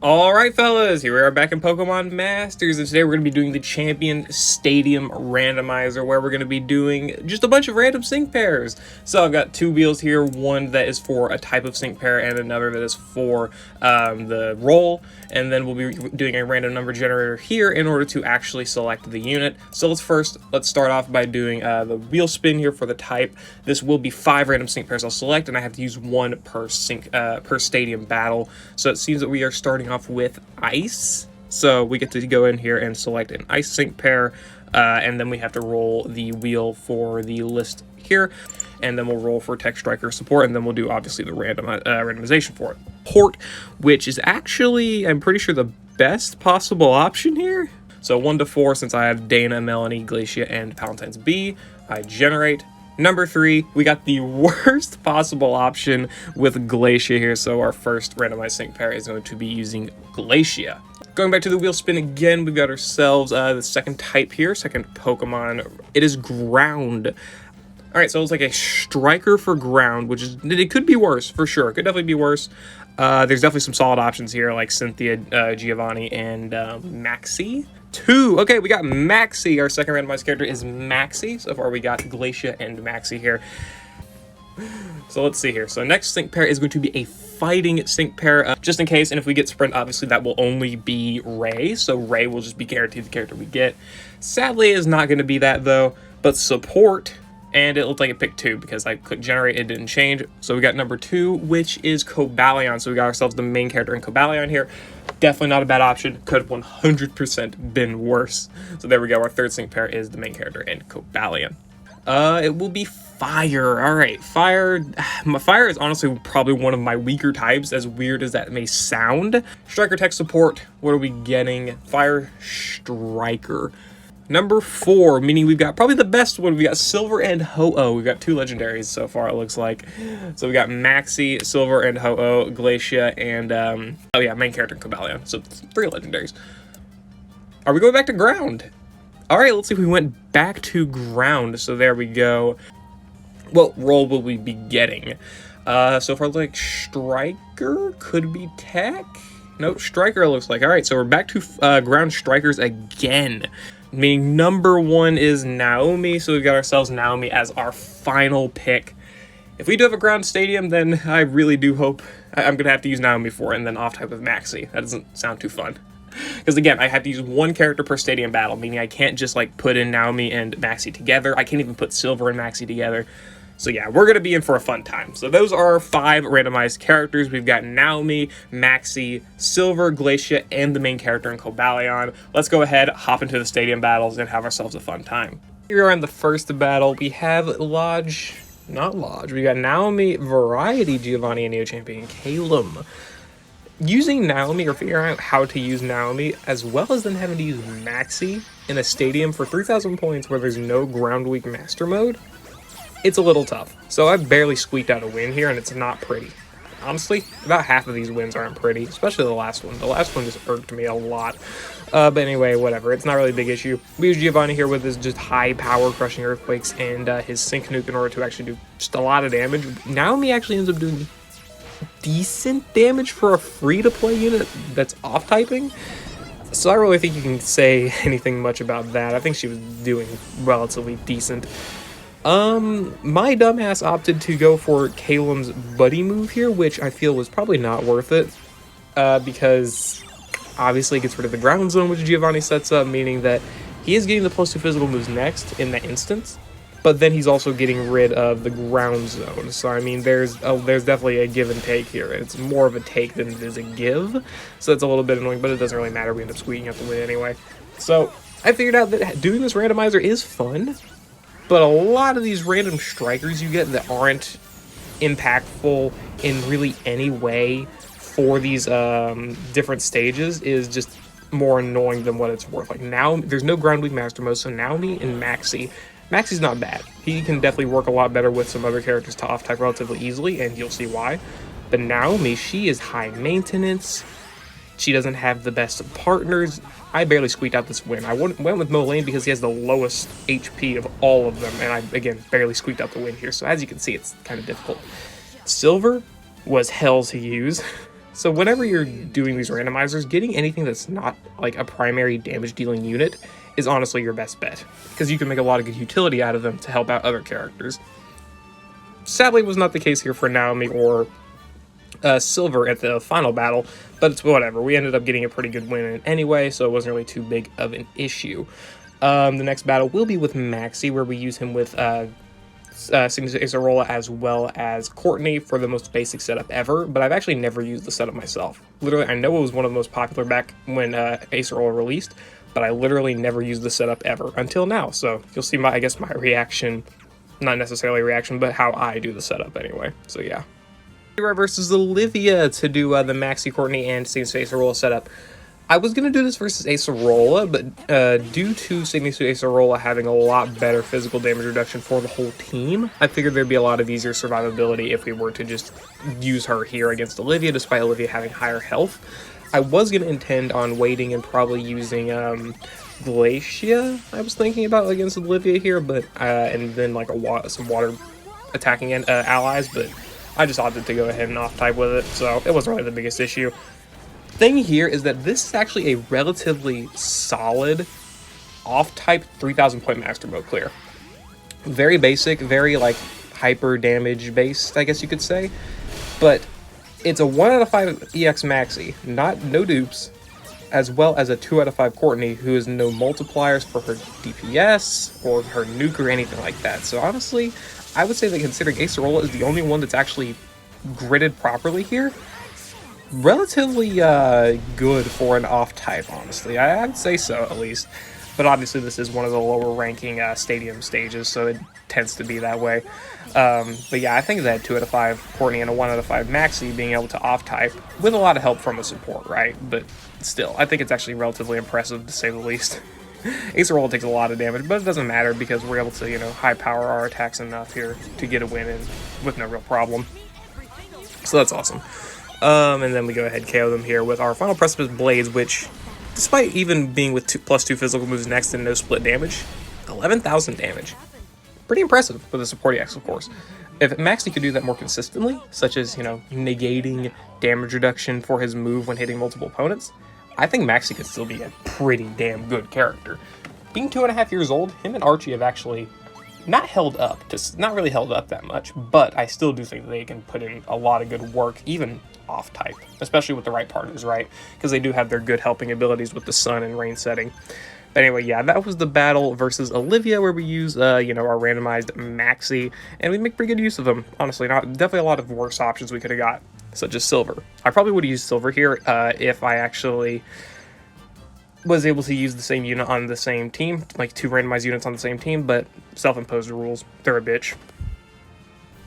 Alright fellas, here we are back in Pokemon Masters, and today we're going to be doing the Champion Stadium Randomizer, where we're going to be doing just a bunch of random sync pairs. So I've got two wheels here, one that is for a type of sync pair and another that is for the roll, and then we'll be doing a random number generator here in order to actually select the unit. So let's start off by doing the wheel spin here for the type. This will be 5 random sync pairs I'll select, and I have to use one per stadium battle. So it seems that we are starting off with ice, so we get to go in here and select an ice sync pair, and then we have to roll the wheel for the list here, and then we'll roll for Tech Striker support, and then we'll do obviously the randomization for it. Port, which is actually, I'm pretty sure, the best possible option here. So 1 to 4, since I have Dana, Melanie, Glacia, and Palentine's B, I generate. Number 3, we got the worst possible option with Glacia here, so our first randomized sync pair is going to be using Glacia. Going back to the wheel spin again, we've got ourselves the second type here, second Pokemon. It is Ground. Alright, so it's like a Striker for Ground, which is, it could be worse, for sure. It could definitely be worse. There's definitely some solid options here, like Cynthia, Giovanni, and Maxie. 2. Okay, we got Maxie. Our second randomized character is Maxie. So far we got Glacia and Maxie here. So let's see here. So next sync pair is going to be a fighting sync pair, just in case. And if we get Sprint, obviously that will only be Ray. So Ray will just be guaranteed the character we get. Sadly, is not going to be that though. But support, and it looked like it picked 2 because I clicked generate, it didn't change. So we got number 2, which is Cobalion. So we got ourselves the main character in Cobalion here. Definitely not a bad option. Could have 100% been worse. So there we go. Our third sync pair is the main character in Cobalion. It will be Fire. All right, Fire. Fire is honestly probably one of my weaker types, as weird as that may sound. Striker Tech support. What are we getting? Fire Striker. Number 4, meaning we've got probably the best one. We got Silver and Ho-Oh. We've got 2 legendaries so far, it looks like. So we got Maxie, Silver, and Ho-Oh, Glacia, and oh yeah, main character Cobalion. So 3 legendaries. Are we going back to Ground? All right, let's see if we went back to Ground. So there we go. What role will we be getting? So far, like Striker could be Tech. Nope, Striker looks like. All right, so we're back to Ground Strikers again. Meaning number 1 is Naomi, so we've got ourselves Naomi as our final pick. If we do have a Ground Stadium, then I really do hope I'm going to have to use Naomi for it, and then off-type with Maxie. That doesn't sound too fun. Because again, I have to use 1 character per stadium battle, meaning I can't just like put in Naomi and Maxie together. I can't even put Silver and Maxie together. So yeah, we're going to be in for a fun time. So those are our 5 randomized characters. We've got Naomi, Maxie, Silver, Glacia, and the main character in Cobalion. Let's go ahead, hop into the stadium battles, and have ourselves a fun time. Here we are in the first battle. We have we got Naomi, Variety, Giovanni, and Neo Champion Calum. Using Naomi, or figuring out how to use Naomi, as well as then having to use Maxie in a stadium for 3,000 points where there's no Ground Week Master Mode, it's a little tough. So I barely squeaked out a win here, and it's not pretty. Honestly, about half of these wins aren't pretty, especially the last one. The last one just irked me a lot. But anyway, whatever. It's not really a big issue. We use Giovanni here with his just high power crushing earthquakes and his sync nuke in order to actually do just a lot of damage. Naomi actually ends up doing decent damage for a free-to-play unit that's off-typing. So I really think you can say anything much about that. I think she was doing relatively decent. My dumbass opted to go for Calum's buddy move here, which I feel was probably not worth it, because obviously it gets rid of the ground zone, which Giovanni sets up, meaning that he is getting the +2 physical moves next in that instance, but then he's also getting rid of the ground zone. So I mean, there's definitely a give and take here. It's more of a take than it is a give, so it's a little bit annoying, but it doesn't really matter. We end up squeaking out the win anyway. So I figured out that doing this randomizer is fun. But a lot of these random strikers you get that aren't impactful in really any way for these different stages is just more annoying than what it's worth. Like now, there's no Ground Week Master Mode, so Naomi and Maxie. Maxie's not bad. He can definitely work a lot better with some other characters to off-type relatively easily, and you'll see why. But Naomi, she is high maintenance. She doesn't have the best of partners. I barely squeaked out this win. I went with Molayne because he has the lowest HP of all of them, and I, again, barely squeaked out the win here. So as you can see, it's kind of difficult. Silver was hell to use. So whenever you're doing these randomizers, getting anything that's not like a primary damage dealing unit is honestly your best bet, because you can make a lot of good utility out of them to help out other characters. Sadly, it was not the case here for Naomi or Silver at the final battle, but it's whatever. We ended up getting a pretty good win anyway, so it wasn't really too big of an issue. The next battle will be with Maxi, where we use him with Signature Acerola as well as Courtney for the most basic setup ever, but I've actually never used the setup myself. Literally, I know it was one of the most popular back when Acerola released, but I literally never used the setup ever until now, so you'll see my reaction, not necessarily reaction, but how I do the setup anyway, so yeah. Versus Olivia to do the Maxi, Courtney, and Signature Acerola setup. I was going to do this versus Acerola, but due to Signature Acerola having a lot better physical damage reduction for the whole team, I figured there'd be a lot of easier survivability if we were to just use her here against Olivia, despite Olivia having higher health. I was going to intend on waiting and probably using Glacia, I was thinking about, against Olivia here, but and then like some water attacking allies, but I just opted to go ahead and off-type with it, so it wasn't really the biggest issue. Thing here is that this is actually a relatively solid off-type 3000 point master mode clear. Very basic, very like hyper damage based, I guess you could say, but it's a 1 out of 5 EX Maxi, no dupes, as well as a 2 out of 5 Courtney, who has no multipliers for her DPS or her nuke or anything like that. So honestly, I would say that considering Acerola is the only one that's actually gridded properly here, relatively good for an off-type, honestly. I'd say so, at least. But obviously this is one of the lower ranking stadium stages, so it tends to be that way. But yeah, I think that 2 out of 5 Courtney and a 1 out of 5 Maxi being able to off-type, with a lot of help from the support, right? But still, I think it's actually relatively impressive, to say the least. Acerola takes a lot of damage, but it doesn't matter because we're able to, you know, high power our attacks enough here to get a win in with no real problem. So that's awesome. And then we go ahead and KO them here with our Final Precipice Blades, which, despite even being with +2 physical moves next and no split damage, 11,000 damage. Pretty impressive with a support EX, of course. If Maxi could do that more consistently, such as, you know, negating damage reduction for his move when hitting multiple opponents, I think Maxi could still be a pretty damn good character. Being 2.5 years old, him and Archie have actually not really held up that much, but I still do think that they can put in a lot of good work, even off-type, especially with the right partners, right? Because they do have their good helping abilities with the sun and rain setting. But anyway, yeah, that was the battle versus Olivia, where we use, you know, our randomized Maxi, and we make pretty good use of them, honestly. Definitely a lot of worse options we could have got, such as Silver. I probably would have used Silver here if I actually was able to use the same unit on the same team, like 2 randomized units on the same team, but self-imposed rules, they're a bitch.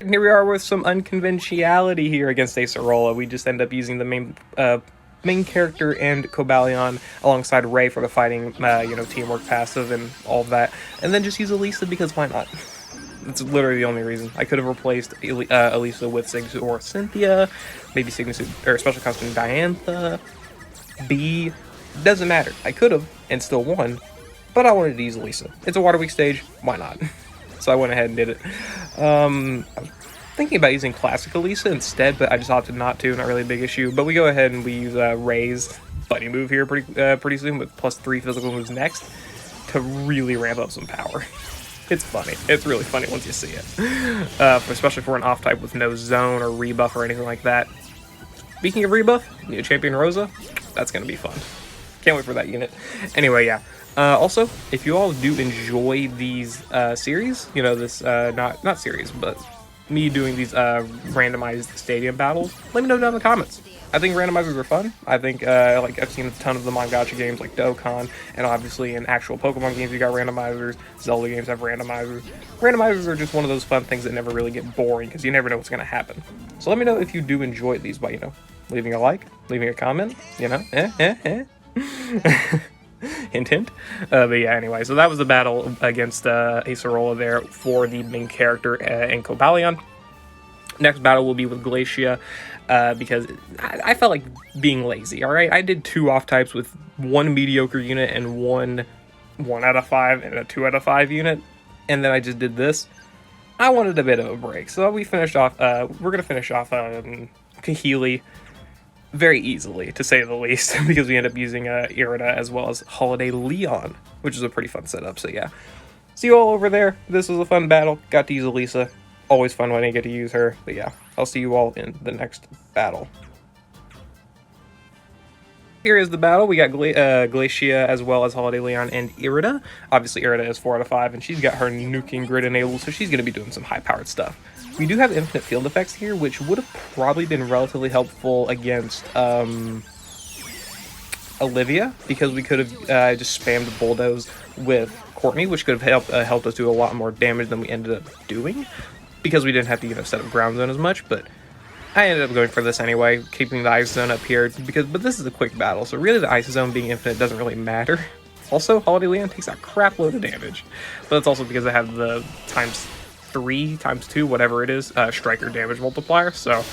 And here we are with some unconventionality here against Acerola. We just end up using the main character and Cobalion alongside Ray for the fighting, you know, teamwork passive and all of that, and then just use Elisa because why not? That's literally the only reason. I could have replaced Elisa with Signature or Cynthia, maybe Signature or Special Costume Diantha, B. Doesn't matter. I could have and still won, but I wanted to use Elisa. It's a Water Week stage. Why not? So I went ahead and did it. I was thinking about using Classic Elisa instead, but I just opted not to. Not really a big issue. But we go ahead and we use Ray's buddy move here pretty soon with +3 physical moves next to really ramp up some power. It's funny. It's really funny once you see it. Especially for an off-type with no zone or rebuff or anything like that. Speaking of rebuff, new champion Rosa, that's going to be fun. Can't wait for that unit. Anyway, yeah. Also, if you all do enjoy these series, you know, this, not series, but me doing these randomized stadium battles, let me know down in the comments. I think randomizers are fun. I think, like, I've seen a ton of them on gacha games like Dokkan, and obviously in actual Pokemon games you got randomizers, Zelda games have randomizers. Randomizers are just one of those fun things that never really get boring, because you never know what's going to happen. So let me know if you do enjoy these by, you know, leaving a like, leaving a comment, you know, hint, hint. But yeah, anyway, so that was the battle against Acerola there for the main character and Cobalion. Next battle will be with Glacia, because I felt like being lazy, alright? I did 2 off-types with 1 mediocre unit and 1 out of 5 and a 2 out of 5 unit, and then I just did this. I wanted a bit of a break, so we finished off, we're going to finish off Kahili very easily, to say the least, because we end up using Irida as well as Holiday Leon, which is a pretty fun setup. So yeah, see you all over there. This was a fun battle. Got to use Elisa. Always fun when I get to use her. But yeah, I'll see you all in the next battle. Here is the battle. We got Glacia as well as Holiday Leon and Irida. Obviously, Irida is 4 out of 5, and she's got her nuking grid enabled, so she's going to be doing some high-powered stuff. We do have infinite field effects here, which would have probably been relatively helpful against Olivia, because we could have just spammed Bulldoze with Courtney, which could have helped us do a lot more damage than we ended up doing, because we didn't have to set up ground zone as much. But I ended up going for this anyway, keeping the ice zone up here, but this is a quick battle, so really the ice zone being infinite doesn't really matter. Also, Holiday Leon takes a crap load of damage, but it's also because I have the ×3, ×2, whatever it is, striker damage multiplier, so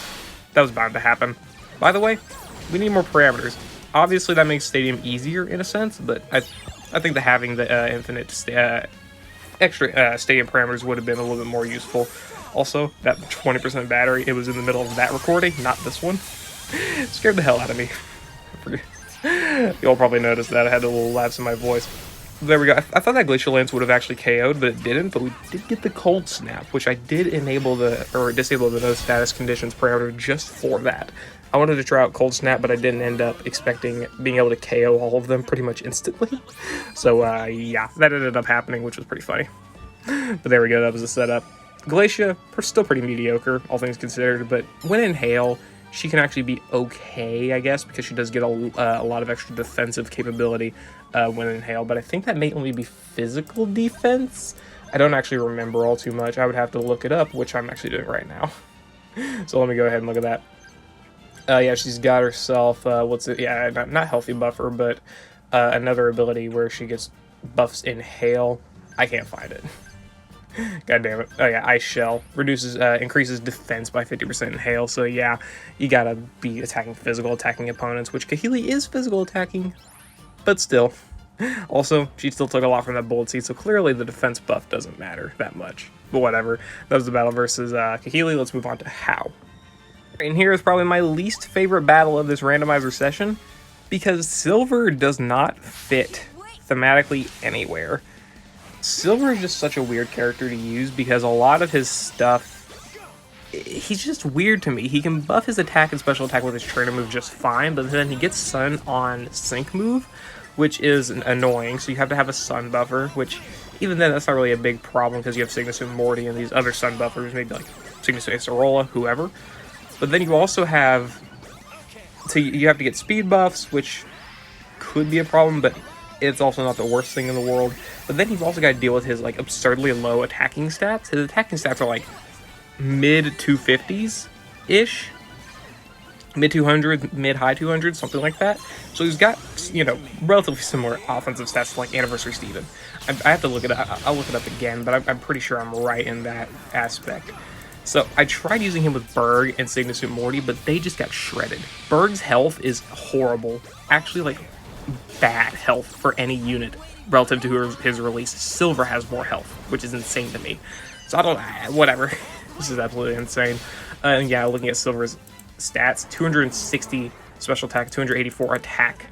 that was bound to happen. By the way, we need more parameters. Obviously that makes Stadium easier in a sense, but I think that having the infinite extra Stadium parameters would have been a little bit more useful. Also, that 20% battery, it was in the middle of that recording, not this one. Scared the hell out of me. You'll probably notice that I had a little lapse in my voice. There we go. I thought that Glacial Lance would have actually KO'd, but it didn't. But we did get the Cold Snap, which I did disable the no status conditions parameter just for that. I wanted to try out Cold Snap, but I didn't end up expecting being able to KO all of them pretty much instantly. So yeah, that ended up happening, which was pretty funny. But there we go. That was the setup. Glacia, still pretty mediocre, all things considered, but when in Hail, she can actually be okay, I guess, because she does get a lot of extra defensive capability when in Hail, but I think that may only be physical defense. I don't actually remember all too much. I would have to look it up, which I'm actually doing right now. So let me go ahead and look at that. Yeah, she's got herself, not Healthy Buffer, but another ability where she gets buffs in Hail. I can't find it. God damn it. Oh yeah, Ice Shell increases defense by 50% in Hail, so yeah, you gotta be attacking opponents, which Kahili is physical attacking, but still. Also, she still took a lot from that Bullet Seed, so clearly the defense buff doesn't matter that much. But whatever. That was the battle versus Kahili. Let's move on to How. And here is probably my least favorite battle of this randomizer session, because Silver does not fit thematically anywhere. Silver is just such a weird character to use because a lot of his stuff, he's just weird to me. He can buff his attack and special attack with his trainer move just fine, but then he gets Sun on Sync move, which is annoying, so you have to have a Sun buffer, which even then that's not really a big problem because you have Cygnus and Morty and these other Sun buffers, maybe like Cygnus and Acerola, whoever. But then you also have, so you have to get speed buffs, which could be a problem, but it's also not the worst thing in the world. But then you've also got to deal with his absurdly low attacking stats. His attacking stats are like mid 250s-ish. Mid 200s, mid high 200s, something like that. So he's got, relatively similar offensive stats to like Anniversary Steven. I have to look it up. I'll look it up again, but I'm pretty sure I'm right in that aspect. So I tried using him with Berg and Cygnus and Morty, but they just got shredded. Berg's health is horrible. Actually, bad health for any unit relative to his release. Silver has more health, which is insane to me. So I don't, whatever. This is absolutely insane. And yeah, looking at Silver's stats, 260 special attack, 284 attack.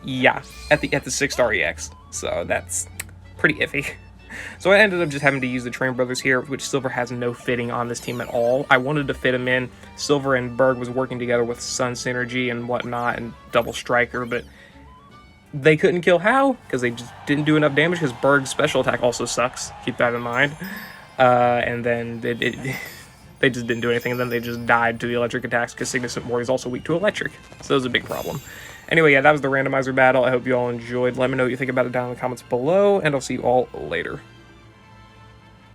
Yeah, at the 6-star EX. So that's pretty iffy. So I ended up just having to use the Train Brothers here, which Silver has no fitting on this team at all. I wanted to fit him in. Silver and Berg was working together with Sun Synergy and whatnot and Double Striker, but they couldn't kill How because they just didn't do enough damage because Berg's special attack also sucks. Keep that in mind. And then they just didn't do anything, and then they just died to the electric attacks because Cygnus and Morty is also weak to electric. So it was a big problem. Anyway, yeah, that was the randomizer battle. I hope you all enjoyed. Let me know what you think about it down in the comments below, and I'll see you all later.